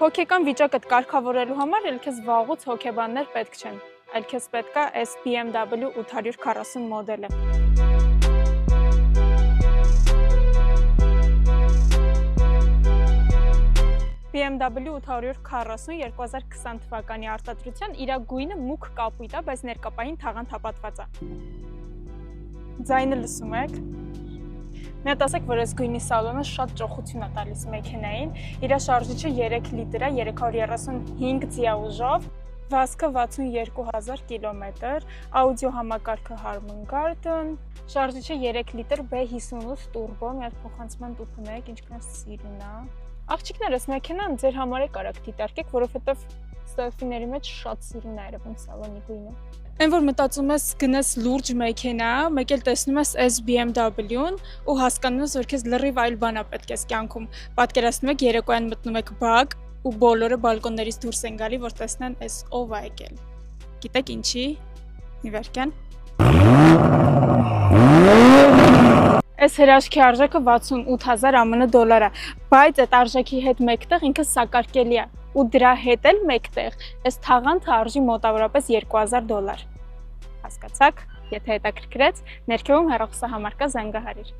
Հոգեկան վիճակդ կարգավորելու համար էլ քեզ վաղուց հոգեբաններ պետք չեն, այլ քեզ պետք է այս BMW 840 մոդելը։ BMW 840 2020 թվականի արտադրության իր գույնը մուգ կապույտ է, բայց ներկապային թաղանթ հապատված է։ Ձայնը լսում եք։ Մի հատ ասեք, որ այս գույնի սալոնը շատ ճոխություն է տալիս մեքենային, իր շարժիչը 3 լիտր է, 335 ձիաուժով, վազքը 62000 կիլոմետր, աուդիո համակարգը Harman Kardon, շարժիչը 3 լիտր B58 տուրբո, մի հատ փոխանցման տուփ ունեք, ինչքան սիրուն է։ Աղջիկներ, այս մեքենան ձեր համար է կարաք դիտարկեք, որովհետև սելֆիների մեջ շատ սիրուն է երևում սալոնի գույնը։ Այն որ մտածում ես գնես լուրջ մեքենա, մեկ էլ տեսնում ես այս BMW-ն ու հասկանում ես, որ քեզ լրիվ այլ բան է պետք է կյանքում։ Պատկերացնում եք երեկոյան մտնում եք բակ ու բոլորը բալկոններից դուրս են գալի, որ տեսնեն այս ով է եկել։ Գիտեք ինչի։ Նիվերկյան։ Այս հրաշքի արժեքը 68000 ԱՄՆ դոլար է, բայց այդ արժեքի հետ մեկտեղ ինքը սակարկելի է ու դրա հետ էլ մեկտեղ այս թաղանթը արժի մոտավորապես 2000 դոլար։ Հասկացաք, եթե հետաքրքրեց, ներքևում հեռախոսահամար կա, զանգահարիր։